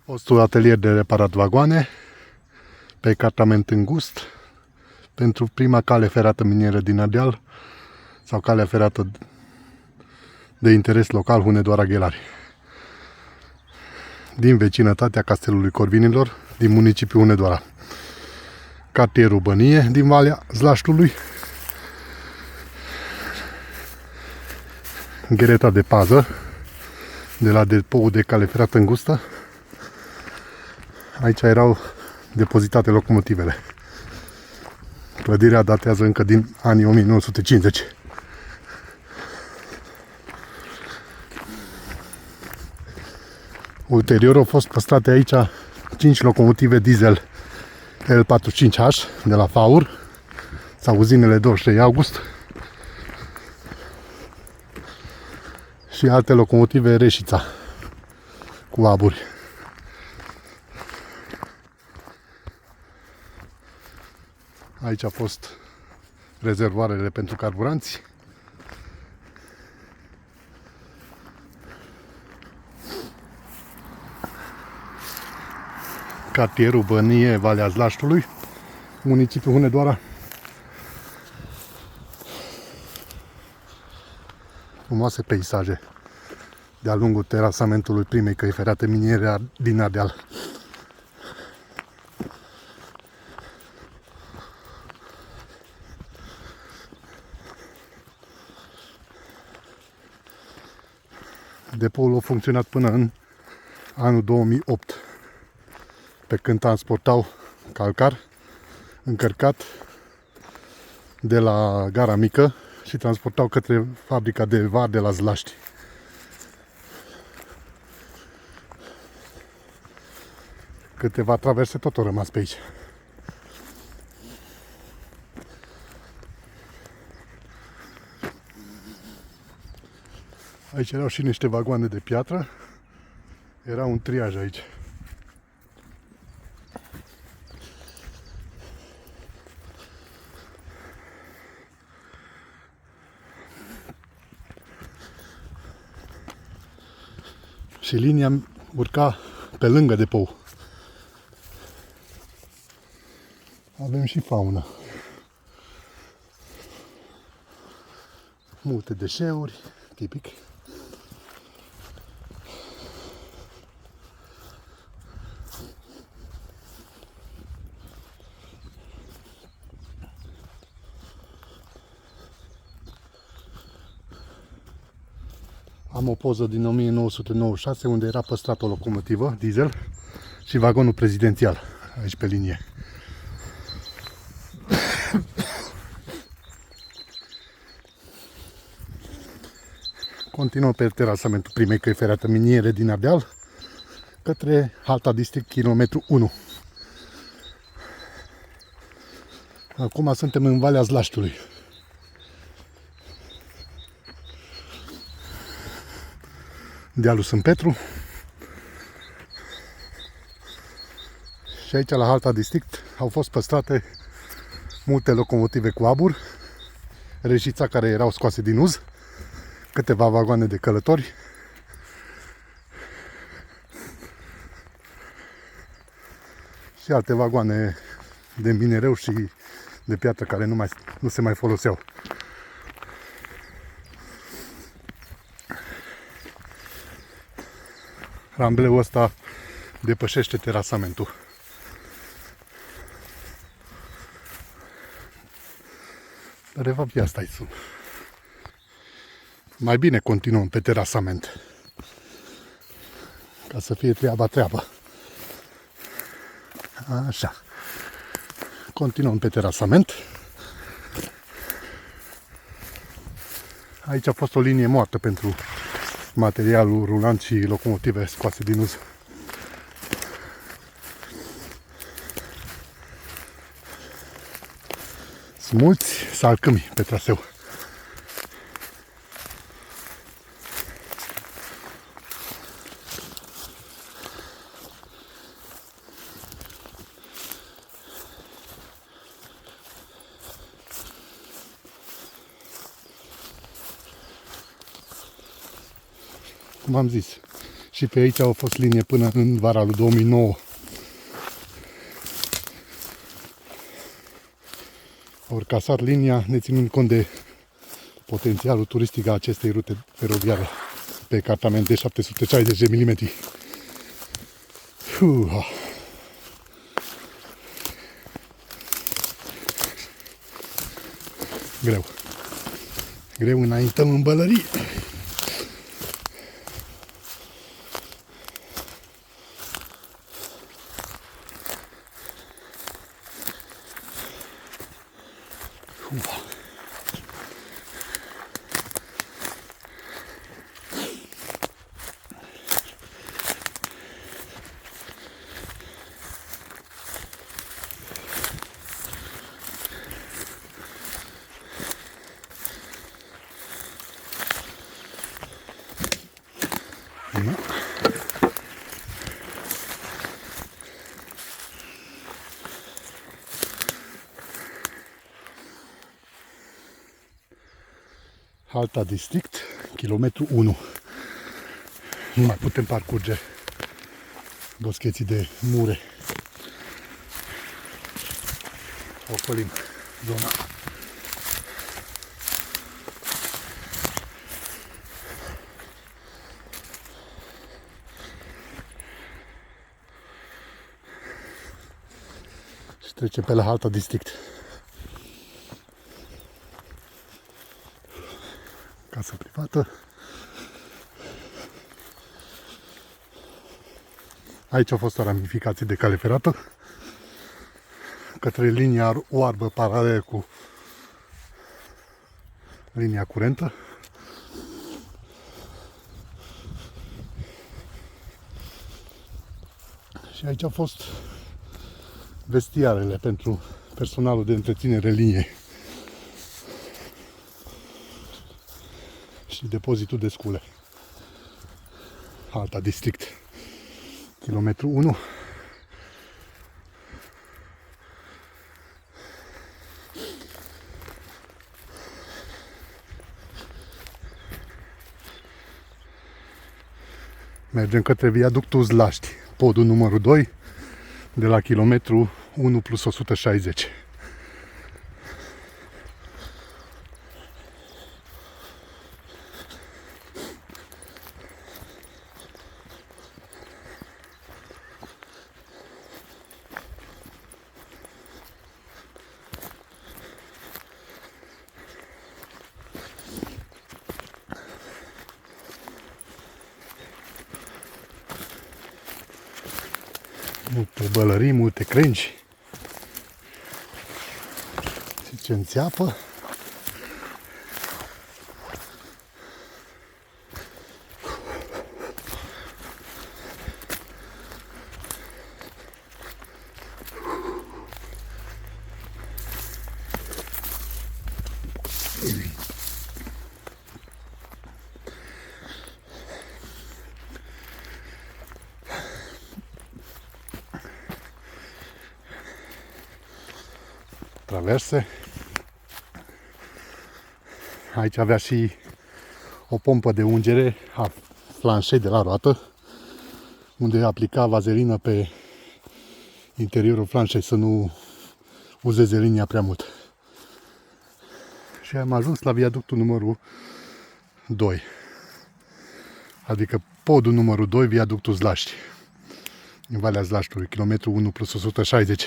Fostul atelier de reparat vagoane pe cartament îngust pentru prima cale ferată minieră din Ardeal sau calea ferată de interes local Hunedoara Ghelari. Din vecinătatea Castelului Corvinilor, din municipiul Hunedoara. Cartierul Bănie din Valea Zlaștului. Ghereta de pază de la depoul de cale ferată îngustă. Aici erau depozitate locomotivele. Clădirea datează încă din anii 1950. Ulterior au fost păstrate aici 5 locomotive diesel L45H de la FAUR sau uzinele 23 august și alte locomotive Reșița cu aburi. Aici a fost rezervoarele pentru carburanți. Cartierul Bănie, Valea Zlaștului, municipiul Hunedoara. Frumoase peisaje de-a lungul terasamentului primei căi ferate miniere din Ardeal. Depoul a funcționat până în anul 2008, pe când transportau calcar încărcat de la Gara Mică și transportau către fabrica de var de la Zlaști. Câteva traverse tot au rămas pe aici. Aici erau și niște vagoane de piatră. Era un triaj aici. Și linia urca pe lângă depou. Avem și fauna. Multe deșeuri, tipic. Am o poză din 1996 unde era păstrată o locomotivă diesel și vagonul prezidențial aici pe linie. Continuăm pe terasamentul primei căi ferate miniere din Ardeal către Halta District kilometru 1. Acum suntem în Valea Zlaștului. Dealul Sânt Petru. Și aici la Halta District au fost păstrate multe locomotive cu abur, Reșița care erau scoase din uz, câteva vagoane de călători și alte vagoane de minereu și de piatră care nu se mai foloseau. Rambleul ăsta depășește terasamentul. Dar de fapt asta aici sunt. Mai bine continuăm pe terasament. Ca să fie treaba. Așa. Continuăm pe terasament. Aici a fost o linie moartă pentru materialul rulant și locomotive scoase din uz. Sunt mulți salcâmi pe traseu. Cum am zis, Și pe aici a fost linie până în vara lui 2009. Au casat linia, ne ținând cont de potențialul turistic a acestei rute feroviare pe cartament de 760 de mm. Greu. Greu, înaintăm în bălărie. Halta District, kilometru 1. Nu mai putem parcurge boscheții de mure. Ocolim zona. Și trecem pe la Halta District. Casă privată. Aici a fost o ramificație de cale ferată către linia oarbă paralel cu linia curentă. Și aici au fost vestiarele pentru personalul de întreținere liniei și depozitul de scule. Halta District, kilometru 1. Mergem către viaductul Zlaști, podul numărul 2, de la kilometru 1 plus 160. Multe bălării, multe crengi. Și ce înțeapă. Traverse. Aici avea și o pompă de ungere a flanșei de la roată, unde aplica vazelină pe interiorul flanșei să nu uzeze linia prea mult. Și am ajuns la viaductul numărul 2, adică podul numărul 2, viaductul Zlaști, în Valea Zlaștiului, kilometru 1 plus 160.